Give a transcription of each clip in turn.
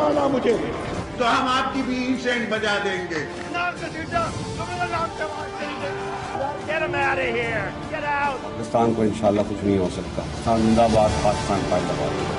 बजाना मुझे, तो हम आपकी भी इंसेंट बजा देंगे। पाकिस्तान को इंशाल्लाह कुछ नहीं हो सकता। पाकिस्तान जिंदाबाद, पाकिस्तान जिंदाबाद।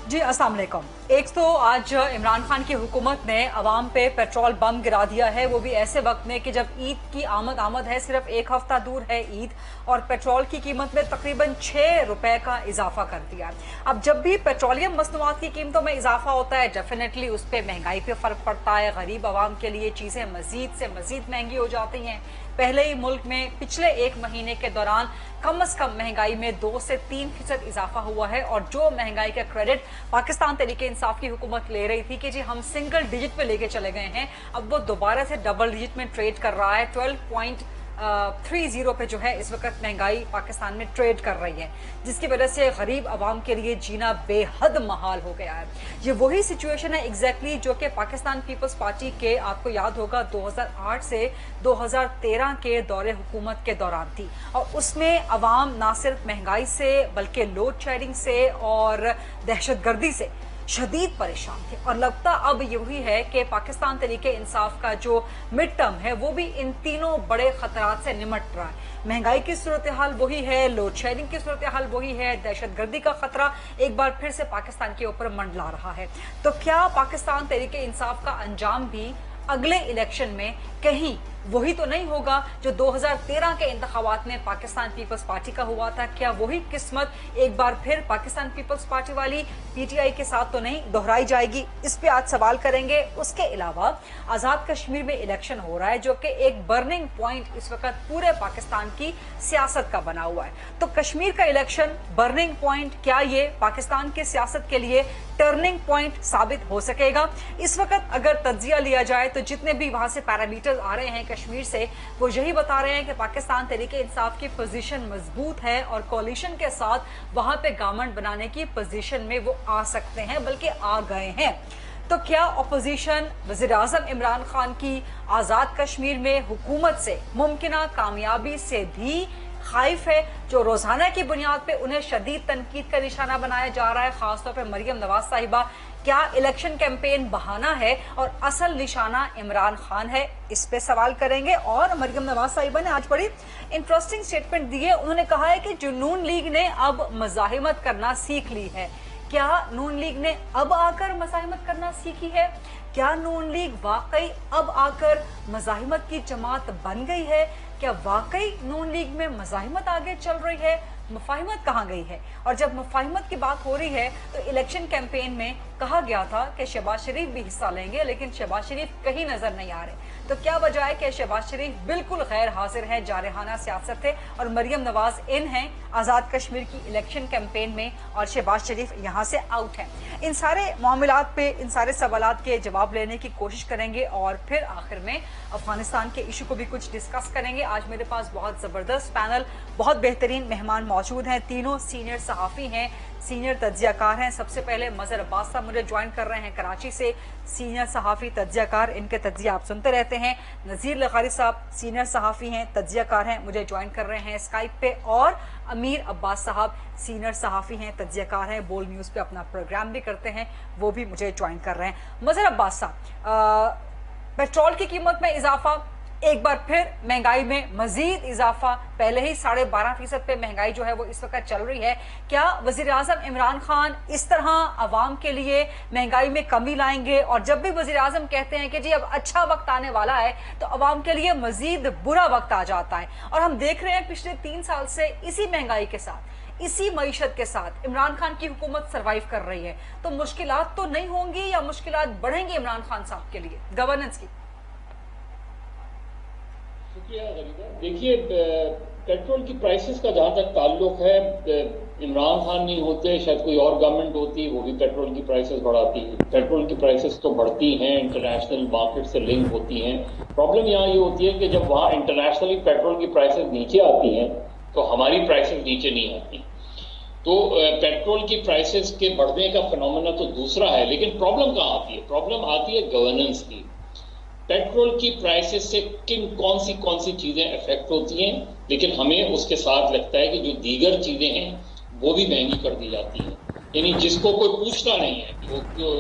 जी अस्सलाम वालेकुम। एक तो आज इमरान खान की हुकूमत ने अवाम पे पेट्रोल बम गिरा दिया है, वो भी ऐसे वक्त में कि जब ईद की आमद है, सिर्फ एक हफ्ता दूर है ईद, और पेट्रोल की कीमत में तकरीबन 6 रुपए का इजाफा कर दिया। अब जब भी पेट्रोलियम मसनूआत की कीमतों में इजाफा होता है, डेफिनेटली उस पर महंगाई पे फर्क पड़ता है। गरीब आवाम के लिए चीजें मजीद से मजीद महंगी हो जाती हैं। पहले ही मुल्क में पिछले एक महीने के दौरान कम से कम महंगाई में 2 से 3% इजाफा हुआ है, और जो महंगाई का क्रेडिट पाकिस्तान तहरीक इंसाफ की हुकूमत ले रही थी कि जी हम सिंगल डिजिट पे लेके चले गए हैं, अब वो दोबारा से डबल डिजिट में ट्रेड कर रहा है। 12.30 पे जो है इस वक्त महंगाई पाकिस्तान में ट्रेड कर रही है, जिसकी वजह से गरीब आवाम के लिए जीना बेहद महाल हो गया है। ये वही सिचुएशन है एग्जैक्टली जो कि पाकिस्तान पीपल्स पार्टी के, आपको याद होगा, 2008 से 2013 के दौरे हुकूमत के दौरान थी, और उसमें अवाम ना सिर्फ महंगाई से बल्कि लोड शेडिंग से और दहशतगर्दी से शदीद परेशान थे। और लगता अब यही है कि पाकिस्तान तरीके इंसाफ का जो मिड टर्म है वो भी इन तीनों बड़े खतरात से निमट रहा है। महंगाई की सूरत हाल वही है, लोड शेडिंग की सूरत हाल वही है, दहशतगर्दी का खतरा एक बार फिर से पाकिस्तान के ऊपर मंडला रहा है। तो क्या पाकिस्तान तरीके इंसाफ का अंजाम भी अगले इलेक्शन में कहीं वही तो नहीं होगा जो 2013 के इंतखाबात में पाकिस्तान पीपल्स पार्टी का हुआ था? क्या वही किस्मत एक बार फिर पाकिस्तान पीपल्स पार्टी वाली पीटीआई के साथ तो नहीं दोहराई जाएगी? इस पे आज सवाल करेंगे। उसके अलावा आजाद कश्मीर में इलेक्शन हो रहा है जो कि एक बर्निंग पॉइंट इस वक्त पूरे पाकिस्तान की सियासत का बना हुआ है। तो कश्मीर का इलेक्शन बर्निंग पॉइंट, क्या ये पाकिस्तान की सियासत के लिए टर्निंग पॉइंट साबित हो सकेगा? इस वक्त अगर तज्जिया लिया जाए तो जितने भी वहां से पैरामीटर्स आ रहे हैं कश्मीर से, वो यही बता रहे हैं कि पाकिस्तान तरीके इंसाफ की पोजीशन मजबूत है और कोalition के साथ वहां पे गवर्नमेंट बनाने की पोजीशन में वो आ सकते हैं, बल्कि आ गए हैं। तो क्या अपोजिशन वज़ीर आज़म इमरान खान की आजाद कश्मीर में हुकूमत से मुमकिना कामयाबी से भी खाइफ है, जो रोजाना की बुनियाद पे उन्हें शदीद तनकीद का निशाना बनाया जा रहा है, खासतौर पे मरियम नवाज साहिबा? क्या इलेक्शन कैंपेन बहाना है और असल निशाना इमरान खान है? इस पे सवाल करेंगे। और मरियम नवाज साहिबा ने आज बड़ी इंटरेस्टिंग स्टेटमेंट दी है। उन्होंने कहा है कि जो नून लीग ने अब मज़ाहिमत करना सीख ली है। क्या नून लीग ने अब आकर मज़ाहिमत करना सीखी है? क्या नून लीग वाकई अब आकर मज़ाहिमत की जमात बन गई है? क्या वाकई नून लीग में मज़ाहिमत आगे चल रही है? मुफाहिमत कहाँ गई है? और जब मुफाहिमत की बात हो रही है तो इलेक्शन कैंपेन में कहा गया था कि शहबाज शरीफ भी हिस्सा लेंगे, लेकिन शहबाज शरीफ कहीं नजर नहीं आ रहे। तो क्या वजह है कि शहबाज शरीफ बिल्कुल गैर हाजिर हैं, जारहाना सियासत है, और मरियम नवाज इन हैं आज़ाद कश्मीर की इलेक्शन कैंपेन में, और शहबाज शरीफ यहाँ से आउट हैं? इन सारे मामलात पे, इन सारे सवालात के जवाब लेने की कोशिश करेंगे, और फिर आखिर में अफगानिस्तान के इशू को भी कुछ डिस्कस करेंगे। आज मेरे पास बहुत ज़बरदस्त पैनल, बहुत बेहतरीन मेहमान मौजूद हैं। तीनों सीनियर सहाफ़ी हैं, सीनियर तज्जियाकार हैं। सबसे पहले मजहर अब्बास साहब मुझे ज्वाइन कर रहे हैं कराची से, सीनियर सहाफ़ी तज्जियाकार, इनके तज्जिया आप सुनते रहते हैं। नज़ीर लखारी साहब सीनियर सहाफ़ी हैं, तज्जियाकार हैं, मुझे ज्वाइन कर रहे हैं स्काइप पे। और अमीर अब्बास साहब सीनियर सहाफ़ी हैं, तज्जियाकार हैं, बोल न्यूज़ पे अपना प्रोग्राम भी करते हैं, वो भी मुझे ज्वाइन कर रहे हैं। मजहर अब्बास साहब, पेट्रोल की कीमत में इजाफा, एक बार फिर महंगाई में मजीद इजाफा, पहले ही 12.5% पे महंगाई जो है वो इस वक्त चल रही है। क्या वजीर आजम इमरान खान इस तरह अवाम के लिए महंगाई में कमी लाएंगे? और जब भी वजीर आजम कहते हैं कि जी अब अच्छा वक्त आने वाला है, तो अवाम के लिए मजीद बुरा वक्त आ जाता है। और हम देख रहे हैं पिछले 3 साल से इसी महंगाई के साथ, इसी मईशत के साथ इमरान खान की हुकूमत सरवाइव कर रही है। तो मुश्किलात तो नहीं होंगी या मुश्किलात बढ़ेंगी इमरान खान साहब के लिए गवर्नेंस की? देखिए, पेट्रोल की प्राइसेस का जहां तक ताल्लुक है, इमरान खान नहीं होते, शायद कोई और गवर्नमेंट होती, वो भी पेट्रोल की प्राइसेस बढ़ाती है। पेट्रोल की प्राइसेस तो बढ़ती हैं, इंटरनेशनल मार्केट से लिंक होती हैं। प्रॉब्लम यहाँ ये होती है कि जब वहाँ इंटरनेशनली पेट्रोल की प्राइसेस नीचे आती हैं तो हमारी प्राइसेस नीचे नहीं आती। तो पेट्रोल की प्राइसेस के बढ़ने का फिनोमेना तो दूसरा है, लेकिन प्रॉब्लम कहाँ आती है? प्रॉब्लम आती है गवर्नेंस की। पेट्रोल की प्राइसेस से कौन सी चीजें अफेक्ट होती हैं, लेकिन हमें उसके साथ लगता है कि जो दीगर चीजें हैं वो भी महंगी कर दी जाती हैं। यानी जिसको कोई पूछता नहीं है कि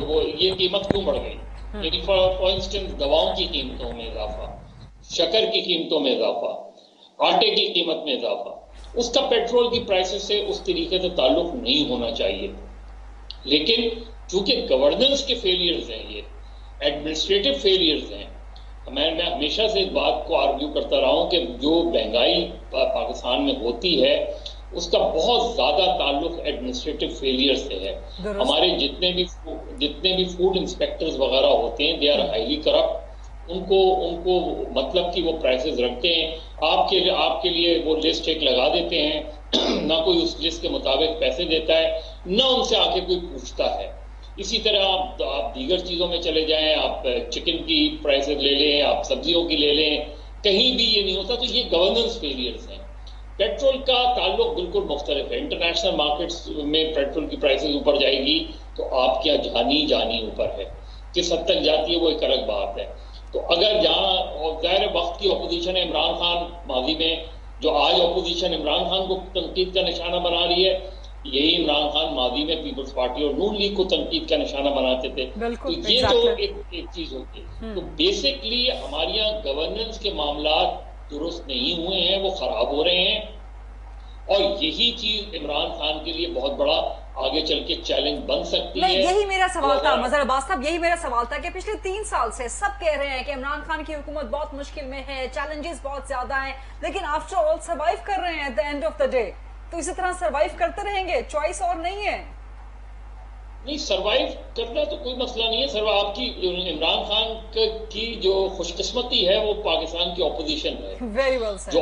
वो ये कीमत क्यों बढ़ गई। यानी फॉर इंस्टेंस दवाओं की कीमतों में इजाफा, शक्कर की कीमतों में इजाफा, आटे की कीमत में इजाफा, उसका पेट्रोल की प्राइसेस से उस तरीके से ताल्लुक नहीं होना चाहिए। लेकिन चूंकि गवर्नेंस के फेलियर्स हैं, ये एडमिनिस्ट्रेटिव फेलियर्स हैं, मैं हमेशा से इस बात को आर्ग्यू करता रहा हूं कि जो महंगाई पाकिस्तान में होती है उसका बहुत ज्यादा ताल्लुक एडमिनिस्ट्रेटिव फेलियर से है। हमारे जितने भी फूड इंस्पेक्टर्स वगैरह होते हैं, दे आर हाईली करप्ट। उनको मतलब कि वो प्राइसेस रखते हैं, आपके लिए वो लिस्ट एक लगा देते हैं, ना कोई उस लिस्ट के मुताबिक पैसे देता है, ना उनसे आके कोई पूछता है। इसी तरह आप दीगर चीजों में चले जाएं, आप चिकन की प्राइसेस ले लें, आप सब्जियों की ले लें, कहीं भी ये नहीं होता। तो ये गवर्नेंस फेलियर्स हैं। पेट्रोल का ताल्लुक बिल्कुल मुख्तलिफ है। इंटरनेशनल मार्केट्स में पेट्रोल की प्राइसेस ऊपर जाएगी तो आपके यहाँ जानी ऊपर है, किस हद तक जाती है वो एक अलग बात है। तो अगर जहाँ ज़ाहिर वक्त की अपोजिशन है, इमरान खान माजी में, जो आज अपोजिशन इमरान खान को तनकीद का निशाना बना रही है, यही इमरान खान माजी में पीपल्स पार्टी और नून लीग को तनकीद का निशाना बनाते थे। तो ये तो एक चीज होती है। तो बेसिकली हमारे यहाँ गवर्नेंस के मामला दुरुस्त नहीं हुए हैं, वो खराब हो रहे हैं, और यही चीज इमरान खान के लिए बहुत बड़ा आगे चल के चैलेंज बन सकती है। यही मेरा सवाल था मजहर अब्बास साहब, यही मेरा सवाल था कि पिछले 3 साल से सब कह रहे हैं कि इमरान खान की हुकूमत बहुत मुश्किल में है, चैलेंजेस बहुत ज्यादा हैं, लेकिन आफ्टर ऑल सर्वाइव कर रहे हैं at the end of the day. तो इसी तरह सर्वाइव करते रहेंगे, चॉइस और नहीं है। नहीं, सर्वाइव करना तो कोई मसला नहीं है। आपकी इमरान खान की जो खुशकिस्मती है वो पाकिस्तान की ऑपोजिशन है। Very well sir. जो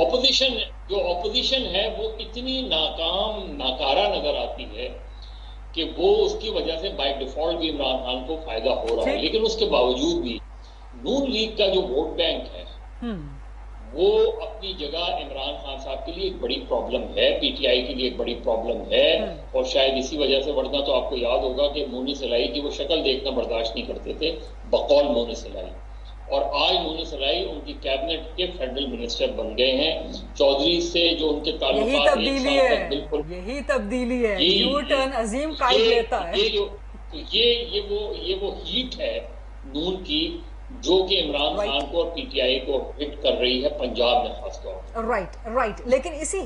ऑपोजिशन है वो इतनी नाकारा नजर आती है कि वो उसकी वजह से बाय डिफॉल्ट भी इमरान खान को फायदा हो रहा है। लेकिन उसके बावजूद भी नून लीग का जो वोट बैंक है वो अपनी जगह इमरान खान साहब के लिए एक बड़ी प्रॉब्लम है, पीटीआई के लिए एक बड़ी प्रॉब्लम है, और शायद इसी वजह से, वरना तो आपको याद होगा कि मोनी सलाई की वो शक्ल देखना बर्दाश्त नहीं करते थे, बकौल मोनी सलाई। और आज मोनी सलाई उनकी कैबिनेट के फेडरल मिनिस्टर बन गए हैं। चौधरी से जो उनके ताल्लुकात बिल्कुल यही तब्दीली है, यू टर्न अजीम कायद लेता है। ये वो हीट है नून की जो कि इमरान खान को और पीटीआई को हिट कर रही है पंजाब में खासतौर पर। राइट। लेकिन इसी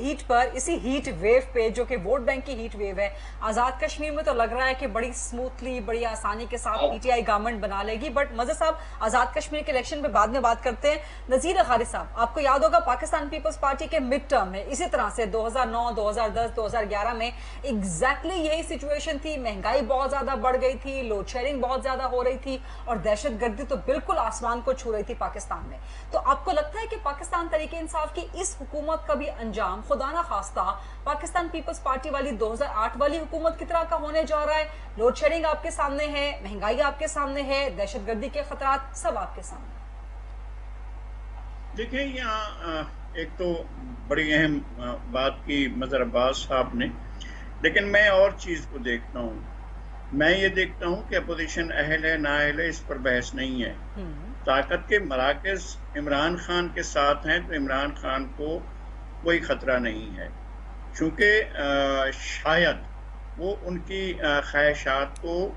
हीट वेव पे, जो कि वोट बैंक की हीट वेव है, आजाद कश्मीर में तो लग रहा है कि बड़ी स्मूथली, बड़ी आसानी के साथ पीटीआई गवर्नमेंट बना लेगी। बट मजहर साहब, आजाद कश्मीर के इलेक्शन पे बाद में बात करते हैं। नजीर अखारी साहब, आपको याद होगा पाकिस्तान पीपल्स पार्टी के मिड टर्म में इसी तरह से 2009, 2010, 2011 में एग्जैक्टली यही सिचुएशन थी। महंगाई बहुत ज्यादा बढ़ गई थी, लोड शेयरिंग बहुत ज्यादा हो रही थी, और दहशतगर्दी तो बिल्कुल आसमान को छू रही थी पाकिस्तान में। तो आपको लगता है कि पाकिस्तान तरीके इंसाफ की इस हुकूमत का भी अंजाम खुदा ना खास्ता पाकिस्तान पीपल्स पार्टी वाली 2008 वाली हुकूमत की तरह का होने जा रहा है? लोड शेयरिंग आपके सामने है, महंगाई आपके सामने है, दहशतगर्दी के खतरात सब आपके सामने। देखिए, यहाँ एक तो बड़ी अहम बात की मजहर अब्बास साहब ने, लेकिन मैं और चीज को देखता हूँ। मैं ये देखता हूँ कि अपोजिशन अहल है ना अहल है, इस पर बहस नहीं है। ताकत के मराकज इमरान खान के साथ हैं तो इमरान खान को कोई खतरा नहीं है, क्योंकि शायद वो उनकी ख्वाहिशात को,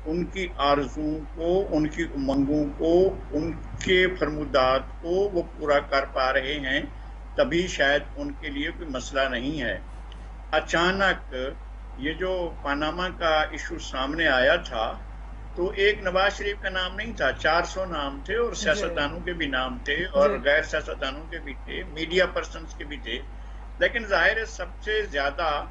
उनकी आरज़ू को, उनकी उमंगों को, उनके फरमुदात को वो पूरा कर पा रहे हैं, तभी शायद उनके लिए कोई मसला नहीं है। अचानक ये जो पनामा का इशू सामने आया था तो एक नवाज शरीफ का नाम नहीं था, 400 नाम थे, और सियासतदानों के भी नाम थे और गैर सियासतदानों के भी थे, मीडिया पर्सन्स के भी थे, लेकिन जाहिर है सबसे ज्यादा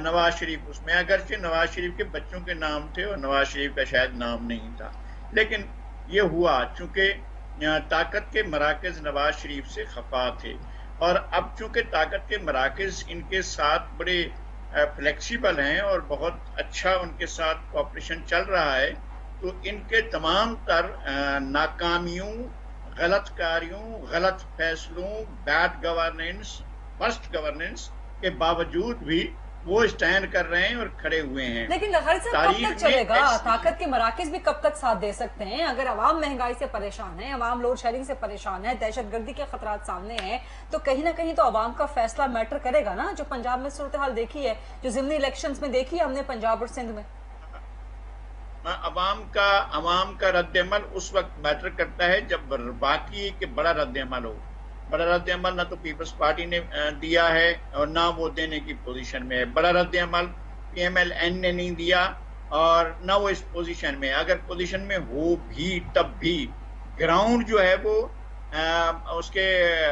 नवाज शरीफ उसमें, अगरचे नवाज शरीफ के बच्चों के नाम थे और नवाज शरीफ का शायद नाम नहीं था। लेकिन ये हुआ चूंकि ताकत के मराकज नवाज शरीफ से खफा थे, और अब चूंकि ताकत के मराकज इनके साथ बड़े फ्लेक्सिबल हैं और बहुत अच्छा उनके साथ कोऑपरेशन चल रहा है, तो इनके तमाम तर नाकामियों, गलत कार्यों, गलत फैसलों, बैड गवर्नेंस, वर्स्ट गवर्नेंस के बावजूद भी वो स्टैंड कर रहे हैं और खड़े हुए हैं। लेकिन हर सब कब तक चलेगा? ताकत के मराकज भी कब तक साथ दे सकते हैं? अगर अवाम महंगाई से परेशान है, अवाम लोड शेडिंग से परेशान है, दहशतगर्दी के खतरात सामने हैं, तो कहीं ना कहीं तो अवाम का फैसला मैटर करेगा ना। जो पंजाब में सूरत हाल देखी है, जो ज़िमनी इलेक्शंस में देखी है हमने पंजाब और सिंध में, अवाम का रद्द-ए-अमल उस वक्त मैटर करता है जब बाकी के बड़ा रद्द-ए-अमल हो। बड़ा रद्द-ए-अमल ना तो पीपल्स पार्टी ने दिया है और ना वो देने की पोजीशन में है। बड़ा रद्द-ए-अमल PMLN ने नहीं दिया और ना वो इस पोजीशन में। अगर पोजीशन में हो भी तब भी ग्राउंड जो है वो उसके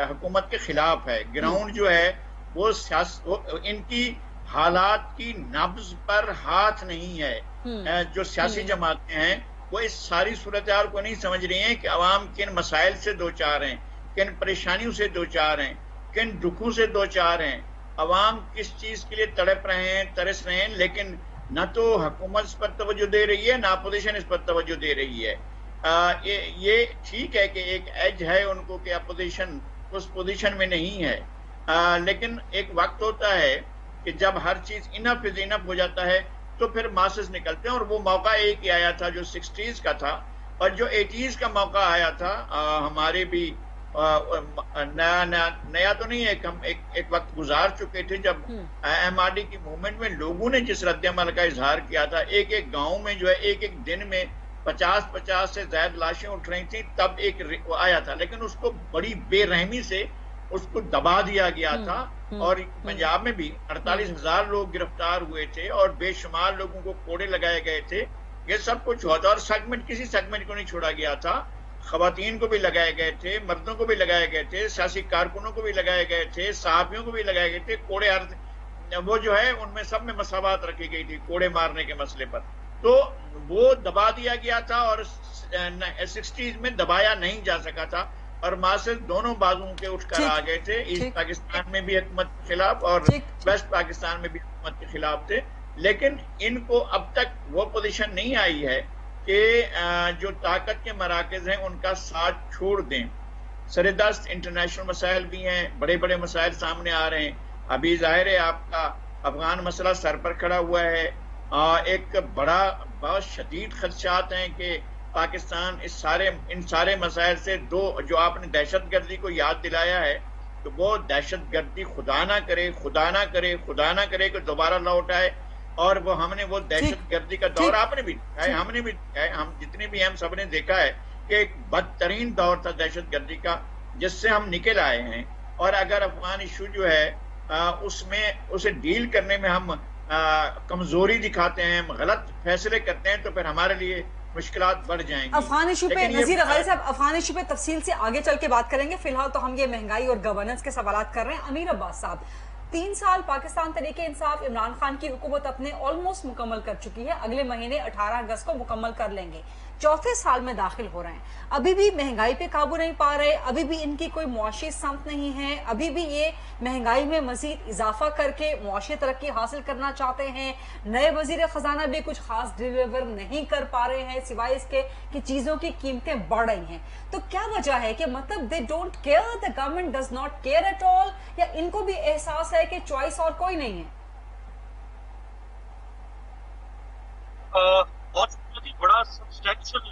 हुकूमत के खिलाफ है। ग्राउंड जो है वो इनकी हालात की नब्ज पर हाथ नहीं है। जो सियासी जमातें हैं वो इस सारी सूरत हाल को नहीं समझ रही हैं कि अवाम किन मसाइल से दो चार हैं, किन परेशानियों से दो चार हैं, किन दुखों से दो चार हैं। अवाम किस चीज के लिए तड़प रहे हैं, तरस रहे हैं, लेकिन न तो हुकूमत इस पर तवज्जो दे रही है, ना अपोजिशन इस पर तवज्जो दे रही है। ये ठीक है कि एक एज है उनको कि अपोजिशन उस पोजीशन में नहीं है, लेकिन एक वक्त होता है कि जब हर चीज इनफ इज इनफ हो जाता है तो फिर मासेस निकलते हैं। और वो मौका एक ही आया था जो 60s का था, और जो 80s का मौका आया था हमारे भी नया तो नहीं है। हम एक वक्त गुजार चुके थे जब MRD की मूवमेंट में लोगों ने जिस रद्द-ए-अमल का इजहार किया था, एक एक गांव में जो है एक एक दिन में 50-50 से ज्यादा लाशें उठ रही थी, तब एक आया था, लेकिन उसको बड़ी बेरहमी से उसको दबा दिया गया था। और पंजाब में भी 48,000 लोग गिरफ्तार हुए थे और बेशुमार लोगों को कोड़े लगाए गए थे। ये सब कुछ हुआ था और किसी सेगमेंट को नहीं छोड़ा गया था। खवातीन को भी लगाए गए थे, मर्दों को भी लगाए गए थे, सियासी कारकुनों को भी लगाए गए थे, सहाफियों को भी लगाए गए थे। कोड़े वो जो है उनमें सब में मसावत रखी गई थी कोड़े मारने के मसले पर। तो वो दबा दिया गया था और 60s में दबाया नहीं जा सका था और मासे दोनों बाजुओं के उठकर आ गए थे। ईस्ट पाकिस्तान में भी हुकूमत के खिलाफ और वेस्ट पाकिस्तान में भी हुकूमत के खिलाफ थे। लेकिन इनको अब तक वो पोजीशन नहीं आई है कि जो ताकत के मराकज हैं उनका साथ छोड़ दें। सरदस्त इंटरनेशनल मसाइल भी हैं, बड़े बड़े मसाइल सामने आ रहे हैं। अभी जाहिर है आपका अफगान मसला सर पर खड़ा हुआ है। एक बहुत शदीद खदशात हैं कि पाकिस्तान इन सारे मसाइल से जो आपने दहशतगर्दी को याद दिलाया है, तो वो दहशतगर्दी खुदा ना करे कि दोबारा लौट आए। और वो हमने वो दहशतगर्दी का दौर आपने भी हमने भी हम जितने भी हम सबने देखा है कि एक बदतरीन दौर था दहशतगर्दी का, जिससे हम निकल आए हैं। और अगर अफगान इशू जो है उसमें उसे डील करने में हम कमजोरी दिखाते हैं, हम गलत फैसले करते हैं, तो फिर हमारे लिए मुश्किलात बढ़ जाएंगी। अफगान इशू पे नजीर अगारी साहब, अफगान इशू पे तफसील से आगे चल के बात करेंगे। फिलहाल तो हम ये महंगाई और गवर्नेंस के सवाल कर रहे हैं। अमीर अब्बास साहब, 3 साल पाकिस्तान तहरीक इंसाफ इमरान खान की हुकूमत अपने ऑलमोस्ट मुकम्मल कर चुकी है। अगले महीने 18 अगस्त को मुकम्मल कर लेंगे। चौथे साल में दाखिल हो रहे हैं। अभी भी महंगाई पे काबू नहीं पा रहे, अभी भी इनकी कोई मुआशी समत नहीं है, अभी भी ये महंगाई में मजीद इजाफा करके मुआशी तरक्की हासिल करना चाहते हैं। नए वजीर खजाना भी कुछ खास डिलीवर नहीं कर पा रहे हैं, सिवाय इसके कि चीजों की कीमतें बढ़ रही हैं। तो क्या वजह है कि मतलब they don't care, the government does not care at all, या इनको भी एहसास है कि चॉइस और कोई नहीं है? बहुत ही बड़ा सब्सटेंशियल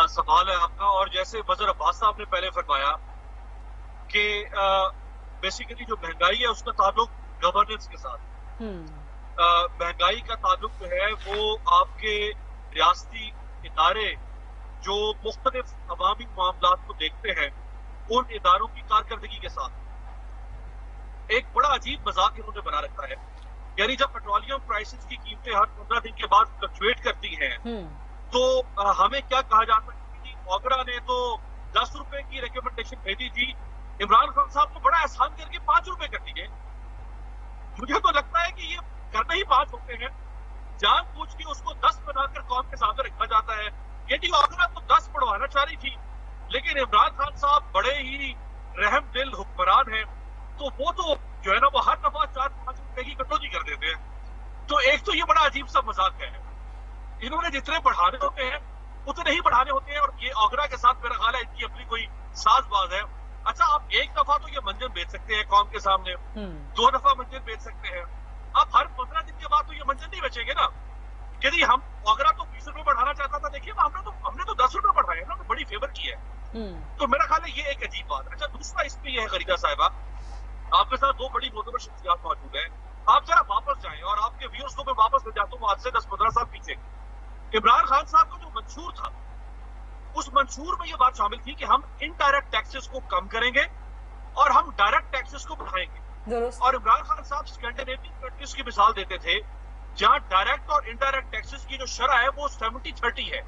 सवाल है आपका। और जैसे वज़ीर अब्बास साहब ने पहले फरमाया कि बेसिकली जो महंगाई है उसका ताल्लुक गवर्नेंस के साथ, महंगाई का ताल्लुक जो है वो आपके रियासती इदारे जो मुख्तलिफ अवामी मामलात को देखते हैं उन इदारों की कारकर्दगी के साथ एक बड़ा अजीब मजाक इन्होंने बना रखा है। यानी जब पेट्रोलियम प्राइसेस की कीमतें हर 15 दिन के बाद फ्लक्चुएट करती हैं तो हमें क्या कहा जाता है कि ओगरा ने तो 10 रुपए की रिकमेंडेशन भेजी थी, इमरान खान साहब को बड़ा एहसान करके 5 रुपए कर दिए। मुझे तो लगता है कि ये करने ही 5 होते हैं, जानबूझ के उसको 10 बनाकर कौम के सामने रखा जाता है। यदि ओगरा तो 10 बढ़वाना चाह रही थी, लेकिन इमरान खान साहब बड़े ही रहम दिल हुक्मरान हैं, तो वो तो जो है ना वो हर दफा 4-5 रुपए की कटौती कर देते हैं। तो एक तो ये बड़ा अजीब सा मजाक है। इन्होंने जितने बढ़ाने होते हैं उतने ही बढ़ाने होते हैं, और ये ओगरा के साथ मेरा ख्याल है इनकी अपनी कोई साजबाज है। अच्छा, आप एक दफा तो ये मंजर बेच सकते हैं कौम के सामने, 2 दफा मंजर बेच सकते हैं, अब हर 15 दिन के बाद तो ये मंजर नहीं बचेंगे ना। यदि हम अगर तो 20 रुपए बढ़ाना चाहता था, देखिए हमने तो 10 रुपए बढ़ाए, हमने तो बड़ी फेवर की है। तो मेरा ख्याल है ये एक अजीब बात है। अच्छा, दूसरा इसमें यह है खरीदा साहिबा, आपके साथ दो बड़ी मोतबर शख्सियात मौजूद है, आप जरा वापस जाएं और आपके व्यूअर्स को मैं वापस ले जाता हूँ आज से 10-15 साल पीछे। इमरान खान साहब का जो मंशूर था, उस मंशूर में ये बात शामिल थी कि हम इनडायरेक्ट टैक्सेस को कम करेंगे और हम डायरेक्ट टैक्सेस को बढ़ाएंगे। और इमरान खान साहब स्कैंडिनेवियन कंट्रीज की मिसाल देते थे जहां डायरेक्ट और इनडायरेक्ट टैक्सेस की जो शरह है वो 70-30 है,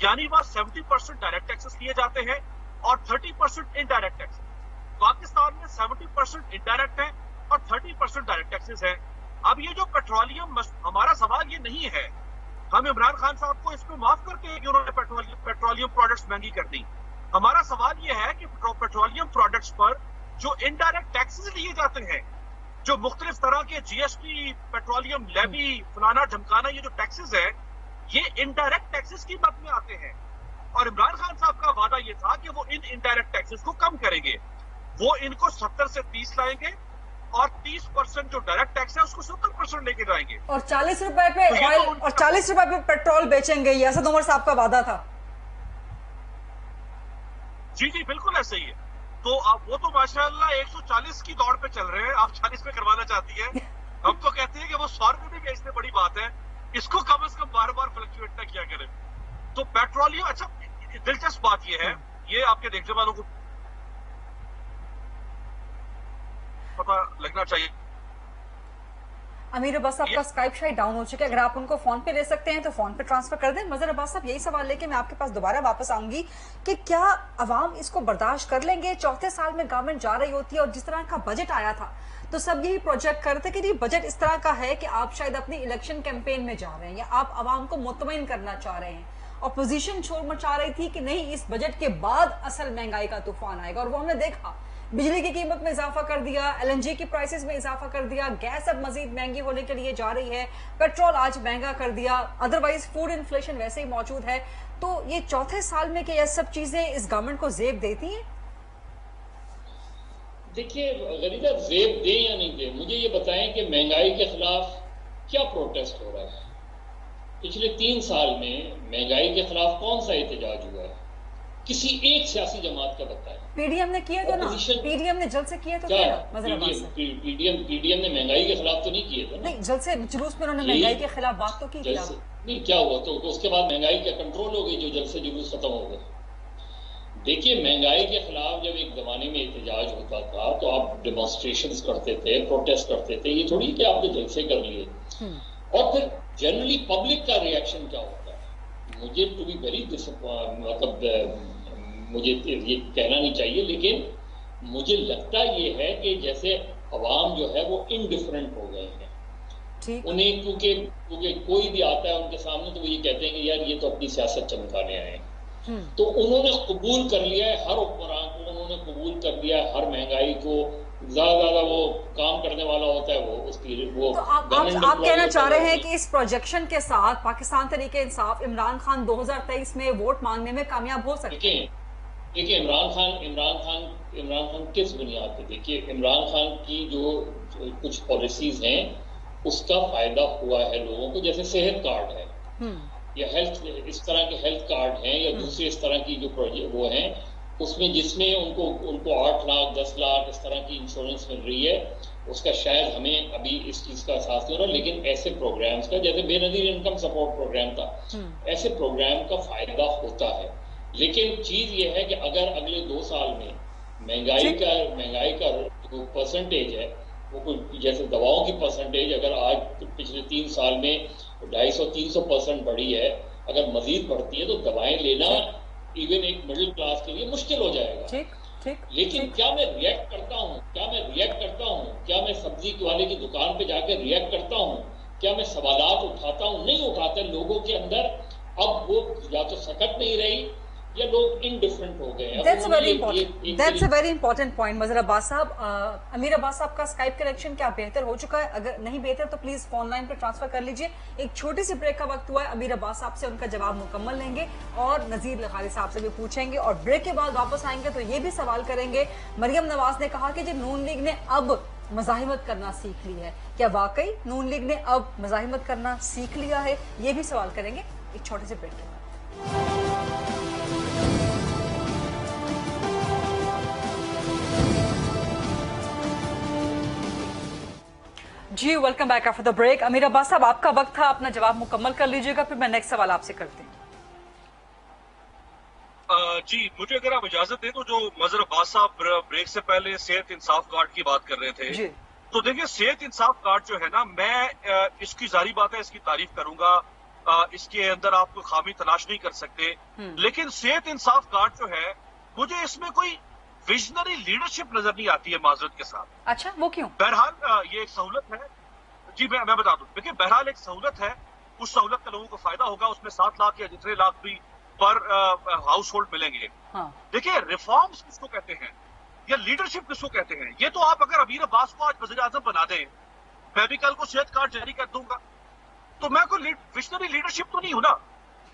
यानी वहां 70% डायरेक्ट टैक्सेस लिए जाते हैं और 30% इनडायरेक्ट टैक्सेस। पाकिस्तान में 70% इनडायरेक्ट है और 30% डायरेक्ट टैक्सेस है। अब ये जो पेट्रोलियम, हमारा सवाल ये नहीं है हम इमरान खान साहब को इसमें माफ करते हैं कि उन्होंने पेट्रोलियम प्रोडक्ट्स महंगी कर दी। हमारा सवाल ये है कि पेट्रोलियम प्रोडक्ट्स पर जो इनडायरेक्ट टैक्सेस लिए जाते हैं, जो मुख्तलिफ तरह के जीएसटी, पेट्रोलियम लेवी, फलाना ढमकाना, ये जो टैक्सेस है ये इनडायरेक्ट टैक्सेस की मद में आते हैं। और इमरान खान साहब का वादा ये था कि वो इन इनडायरेक्ट टैक्सेस को कम करेंगे, वो इनको 70 से 30 लाएंगे और 30% जो डायरेक्ट टैक्स है उसको 70% लेके जाएंगे और 40 रुपए पे ऑयल और 40 रुपए पे पेट्रोल बेचेंगे। ये असद उमर साहब का वादा था। जी जी बिल्कुल ऐसे ही है। तो अब वो तो माशाल्लाह 140 की दौड़ पे चल रहे हैं, आप 40 पे करवाना चाहती है। हम तो कहते हैं कि वो 100 रुपए भी बेचने बड़ी बात है, इसको कम से कम बार बार फ्लक्चुएट ना किया करें। तो पेट्रोलियम, अच्छा दिलचस्प बात ये है, ये आपके देखने वालों को पता लगना चाहिए। अमीर अब्बास साहब का स्काइप शायद डाउन हो चुका है, अगर आप उनको फोन पे ले सकते हैं तो फोन पे ट्रांसफर कर दें। मजहर अब्बास साहब, यही सवाल लेके मैं आपके पास दोबारा वापस आऊंगी कि क्या अवाम इसको बर्दाश्त कर लेंगे? चौथे साल में गवर्नमेंट जा रही होती है और जिस तरह का बजट आया था तो सब यही प्रोजेक्ट करते कि ये बजट इस तरह का है कि आप शायद अपनी इलेक्शन कैंपेन में जा रहे हैं या आप अवाम को मुतमईन करना चाह रहे हैं। अपोजिशन शोर मचा रही थी कि नहीं, इस बजट के बाद असल महंगाई का तूफान आएगा, और वो हमने देखा। बिजली की कीमत में इजाफा कर दिया, एलएनजी की प्राइसेस में इजाफा कर दिया, गैस अब मजीद महंगी होने के लिए जा रही है, पेट्रोल आज महंगा कर दिया, अदरवाइज फूड इन्फ्लेशन वैसे ही मौजूद है। तो ये चौथे साल में क्या ये सब चीजें इस गवर्नमेंट को जेब देती हैं? देखिए गरीबा, जेब दे या नहीं दे, मुझे ये बताएं कि महंगाई के खिलाफ क्या प्रोटेस्ट हो रहा है? पिछले 3 साल में महंगाई के खिलाफ कौन सा एहतजाज हुआ है? किसी एक सियासी जमात का बताएं। पीडीएम ने किए तो ना, पीडीएम ने जलसे किए तो क्या? पीडीएम ने महंगाई के खिलाफ तो नहीं किए थे ना? नहीं, जलसे जुलूस में उन्होंने महंगाई के खिलाफ बात तो की। नहीं, क्या हुआ? तो उसके बाद महंगाई का कंट्रोल हो गई, जो जलसे जुलूस खत्म हो गए। देखिए, महंगाई के खिलाफ जब एक जमाने में एहतजाज होता था तो आप डेमोन्स्ट्रेशंस करते थे, प्रोटेस्ट करते थे, ये थोड़ी कि आपने जलसे कर लिए। और फिर जनरली पब्लिक का रिएक्शन क्या होता है? मुझे टू बी वेरी मतलब मुझे ये कहना नहीं चाहिए, लेकिन मुझे लगता ये है कि जैसे अवाम जो है वो इनडिफरेंट हो गए हैं। उन्हें क्योंकि कोई भी आता है उनके सामने तो वो ये कहते हैं कि यार ये तो अपनी सियासत चमकाने आए हैं। तो उन्होंने कबूल कर लिया है, हर हुक्मरान को उन्होंने कबूल कर लिया है, हर महंगाई को। ज्यादा वो काम करने वाला होता है वो उसकी वो। तो आप कहना चाह रहे हैं कि इस प्रोजेक्शन के साथ पाकिस्तान तरीके इंसाफ इमरान खान 2023 में वोट मांगने में कामयाब हो सकते हैं? देखिए इमरान खान किस बुनियाद पे? देखिए, इमरान खान की जो कुछ पॉलिसीज हैं उसका फायदा हुआ है लोगों को, जैसे सेहत कार्ड है या हेल्थ, इस तरह के हेल्थ कार्ड हैं या दूसरे इस तरह की जो प्रोजेक्ट वो हैं, उसमें जिसमें उनको 8 लाख 10 लाख इस तरह की इंश्योरेंस मिल रही है। उसका शायद हमें अभी इस चीज का एहसास नहीं हो रहा, लेकिन ऐसे प्रोग्राम्स का, जैसे बेनजीर इनकम सपोर्ट प्रोग्राम था, ऐसे प्रोग्राम का फायदा होता है। लेकिन चीज ये है कि अगर अगले 2 साल में महंगाई का जो परसेंटेज है वो कोई, जैसे दवाओं की परसेंटेज अगर आज पिछले 3 साल में 250-300% बढ़ी है, अगर मजीद बढ़ती है तो दवाएं लेना इवन एक मिडिल क्लास के लिए मुश्किल हो जाएगा। लेकिन क्या मैं रिएक्ट करता हूँ? क्या मैं सब्जी वाले की दुकान पे जाकर रिएक्ट करता हूँ? क्या मैं सवालात उठाता हूँ? नहीं उठाते। लोगों के अंदर अब वो या तो सकत नहीं रही या लोग इनडिफरेंट हो गए। That's a very important point, मजहर अब्बास साहब। अमीर अब्बास साहब का स्काइप कनेक्शन क्या बेहतर हो चुका है? अगर नहीं बेहतर तो प्लीज फोन लाइन पे ट्रांसफर कर लीजिए। एक छोटी सी ब्रेक का वक्त हुआ है, अमीर अब्बास साहब से उनका जवाब मुकम्मल लेंगे और नजीर लखारी साहब से भी पूछेंगे, और ब्रेक के बाद वापस आएंगे तो ये भी सवाल करेंगे। मरियम नवाज ने कहा कि जो नून लीग ने अब मज़ाहिमत करना सीख ली है। क्या वाकई नून लीग ने अब मज़ाहिमत करना सीख लिया है? ये भी सवाल करेंगे एक छोटे से ब्रेक के बाद। जी welcome back after the break. Amir Abbas साहब, आपका वक्त था, अपना जवाब मुकम्मल कर लीजिएगा, फिर मैं नेक्स्ट सवाल आपसे करती हूँ। जी मुझे अगर आप इजाजत दें तो जो मजहर अब्बास साहब ब्रेक से पहले सेहत इंसाफ कार्ड की बात कर रहे थे जी। तो देखिए सेहत इंसाफ कार्ड जो है ना, मैं इसकी जारी बात है, इसकी तारीफ करूंगा। इसके अंदर आप कोई खामी तलाश नहीं कर सकते, लेकिन सेहत इंसाफ कार्ड जो है मुझे इसमें कोई विजनरी लीडरशिप नजर नहीं आती है माजरत के साथ। अच्छा, वो क्यों? बहरहाल ये एक सहूलत है जी, मैं बता दूं। देखिए बहरहाल एक सहूलत है, उस सहूलत का लोगों को फायदा होगा, उसमें 7 लाख या जितने लाख भी पर हाउस होल्ड मिलेंगे। हाँ। देखिए रिफॉर्म्स किसको कहते हैं या लीडरशिप किसको कहते हैं? ये तो आप अगर अमीर अब्बास को आज वज़ीर आज़म बना दें, मैं भी कल को सेहत कार्ड जारी कर दूंगा, तो मैं कोई विजनरी लीडरशिप तो नहीं हूं ना।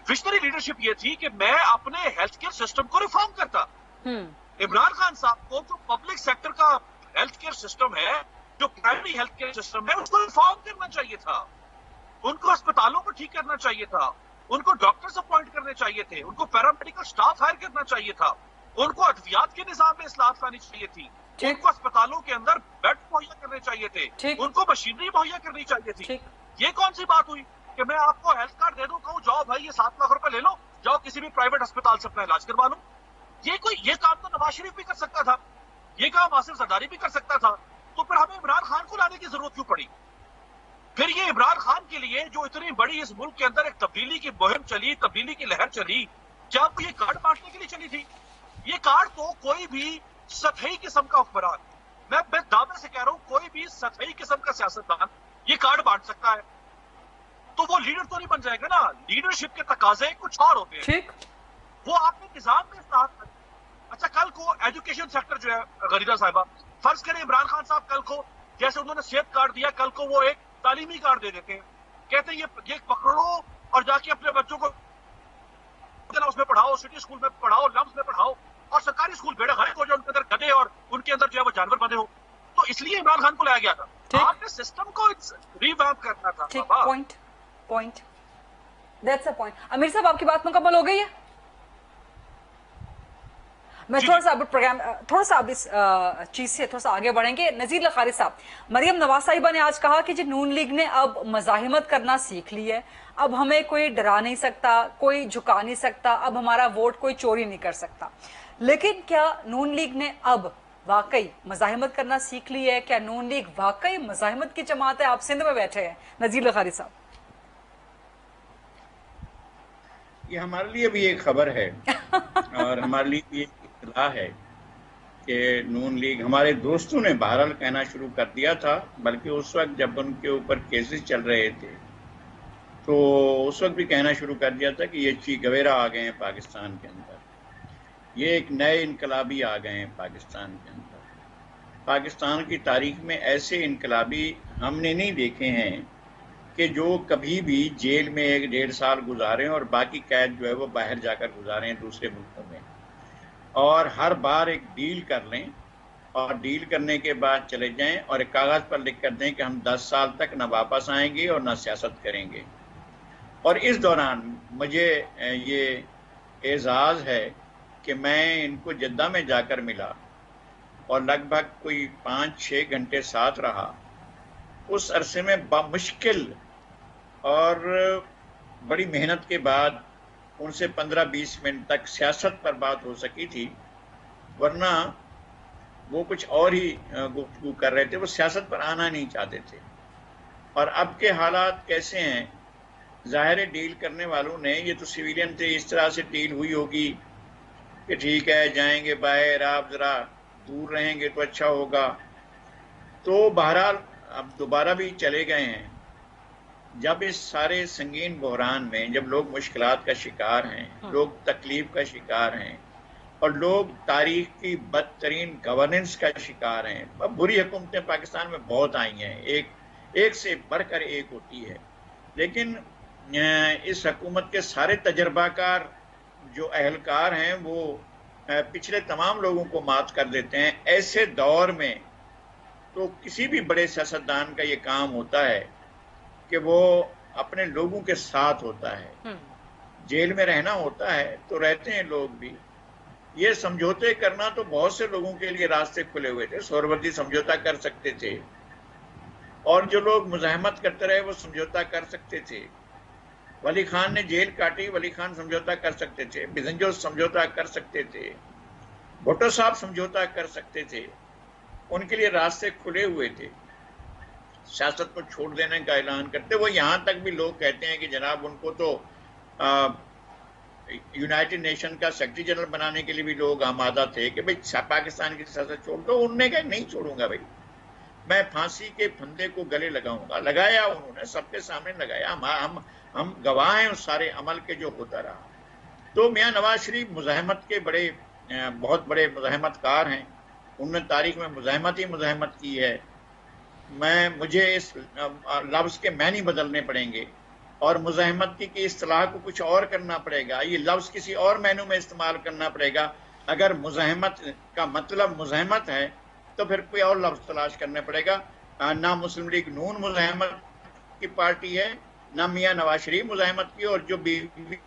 विजनरी लीडरशिप ये थी कि मैं अपने हेल्थ केयर सिस्टम को रिफॉर्म करता। इमरान खान साहब को जो पब्लिक सेक्टर का हेल्थ केयर सिस्टम है, जो प्राइमरी हेल्थ केयर सिस्टम है, उसको रिफॉर्म करना चाहिए था। उनको अस्पतालों को ठीक करना चाहिए था, उनको डॉक्टर्स अपॉइंट करने चाहिए थे, उनको पैरामेडिकल स्टाफ हायर करना चाहिए था, उनको अद्वियात के निजाम में इस्लाहत लानी चाहिए थी, उनको अस्पतालों के अंदर बेड मुहैया करने चाहिए थे, उनको मशीनरी मुहैया करनी चाहिए थी। ये कौन सी बात हुई कि मैं आपको हेल्थ कार्ड दे दूं, कहूं जाओ भाई ये 7 लाख रुपए ले लो, जाओ किसी भी प्राइवेट अस्पताल से अपना इलाज करवा लो। ये काम तो नवाज शरीफ भी कर सकता था, ये काम आसिफ जरदारी भी कर सकता था, तो फिर हमें इमरान खान को लाने की जरूरत क्यों पड़ी? फिर ये इमरान खान के लिए जो इतनी बड़ी इस मुल्क के अंदर एक तब्दीली की मुहिम चली, तब्दीली की लहर चली, क्या वो ये कार्ड बांटने के लिए चली थी? ये कार्ड तो कोई भी सतही किस्म का हुक्मरान, मैं दावे से कह रहा हूं, कोई भी सतही किस्म का सियासतदान ये कार्ड बांट सकता है, तो वो लीडर तो नहीं बन जाएगा ना। लीडरशिप के तकाजे कुछ और होते हैं, ठीक, वो आपने निजाम में इस्लाहत करी। अच्छा, कल को एजुकेशन सेक्टर जो है गरीदा साहिबा, फर्ज करें इमरान खान साहब कल को, जैसे उन्होंने सेहत कार्ड दिया, कल को वो एक तालीमी कार्ड दे देते हैं, कहते हैं ये पकड़ो और जाके अपने बच्चों को उसमें पढ़ाओ, सिटी स्कूल में पढ़ाओ, लम्स में पढ़ाओ, और सरकारी स्कूल बेड़ा गर्क हो जाए, उनके अंदर गधे और उनके अंदर जो है वो जानवर बंधे हो। तो इसलिए इमरान खान को लाया गया था। आपने सिस्टम को रिवैम्प करना था। Point that's a point. अमीर साहब, आपकी बात मुकम्मल हो गई है? मैं थोड़ा सा अब प्रोग्राम, थोड़ा सा अब इस चीज से थोड़ा सा आगे बढ़ेंगे। नजीर लखारी साहब, मरियम नवाज साहिबा ने आज कहा कि जी नून लीग ने अब मज़ाहिमत करना सीख ली है, अब हमें कोई डरा नहीं सकता, कोई झुका नहीं सकता, अब हमारा वोट कोई चोरी नहीं कर सकता। लेकिन क्या नून लीग ने अब वाकई मज़ाहिमत करना सीख ली है? क्या नून लीग वाकई मज़ाहिमत की जमात है? आप सिंध में बैठे हैं, नजीर लखारी साहब। ये हमारे लिए भी एक खबर है और हमारे लिए भी इत्तला है कि नून लीग, हमारे दोस्तों ने बहरहाल कहना शुरू कर दिया था, बल्कि उस वक्त जब उनके ऊपर केसेस चल रहे थे तो उस वक्त भी कहना शुरू कर दिया था कि ये ची गवेरा आ गए हैं पाकिस्तान के अंदर, ये एक नए इनकलाबी आ गए हैं पाकिस्तान के अंदर। पाकिस्तान की तारीख में ऐसे इनकलाबी हमने नहीं देखे हैं कि जो कभी भी जेल में 1-1.5 साल गुजारे और बाकी कैद जो है वो बाहर जाकर गुजारें दूसरे मुल्कों में, और हर बार एक डील कर लें और डील करने के बाद चले जाएं और एक कागज़ पर लिख कर दें कि हम 10 साल तक न वापस आएंगे और न सियासत करेंगे। और इस दौरान मुझे ये एजाज़ है कि मैं इनको जद्दा में जाकर मिला और लगभग कोई 5-6 घंटे साथ रहा। उस अरसे में बामुश्किल और बड़ी मेहनत के बाद उनसे 15-20 मिनट तक सियासत पर बात हो सकी थी, वरना वो कुछ और ही गुफ्तगू कर रहे थे, वो सियासत पर आना नहीं चाहते थे। और अब के हालात कैसे हैं? ज़ाहिर डील करने वालों ने, ये तो सिविलियन थे, इस तरह से डील हुई होगी कि ठीक है जाएंगे बाहर, आप ज़रा दूर रहेंगे तो अच्छा होगा। तो बहरहाल अब दोबारा भी चले गए हैं। जब इस सारे संगीन बहरान में, जब लोग मुश्किलात का शिकार हैं, लोग तकलीफ का शिकार हैं और लोग तारीख की बदतरीन गवर्नेंस का शिकार हैं। अब बुरी हुकूमतें पाकिस्तान में बहुत आई हैं, एक से बढ़कर एक होती है, लेकिन इस हुकूमत के सारे तजर्बाकार जो अहलकार हैं वो पिछले तमाम लोगों को मात कर देते हैं। ऐसे दौर में तो किसी भी बड़े सियासतदान का ये काम होता है कि वो अपने लोगों के साथ होता है। जेल में रहना होता है तो रहते हैं लोग भी। ये समझौते करना तो बहुत से लोगों के लिए रास्ते खुले हुए थे। सोहरावर्दी समझौता कर सकते थे और जो लोग मुजाहमत करते रहे वो समझौता कर सकते थे। वली खान ने जेल काटी, वली खान समझौता कर सकते थे। बिजंजो समझौता कर सकते थे। भुट्टो साहब समझौता कर सकते थे। उनके लिए रास्ते खुले हुए थे। सियासत को छोड़ देने का ऐलान करते वो यहां तक भी लोग कहते हैं कि जनाब उनको तो यूनाइटेड नेशन का सेक्रेटरी जनरल बनाने के लिए भी लोग आमादा थे कि भाई पाकिस्तान की सियासत छोड़ दो। उन्होंने कहा नहीं छोड़ूंगा भाई, मैं फांसी के फंदे को गले लगाऊंगा। लगाया उन्होंने, सबके सामने लगाया। हम गवाह हैं उस सारे अमल के जो होता रहा। तो मियां नवाज शरीफ मुजाहमत के बहुत बड़े मुजाहमतकार हैं। उन्होंने तारीख में मुजाहमत ही मुजाहमत की है। मुझे इस लफ्ज के मैनी बदलने पड़ेंगे और मुजाहमत की इस्तिलाह को कुछ और करना पड़ेगा। ये लफ्ज किसी और मैनू में इस्तेमाल करना पड़ेगा। अगर मुजाहमत का मतलब मुजाहमत है तो फिर कोई और लफ्ज तलाश करना पड़ेगा। ना मुस्लिम लीग नून मुजाहमत की पार्टी है, ना मियां नवाज शरीफ मुजाहमत की। और जो बीवी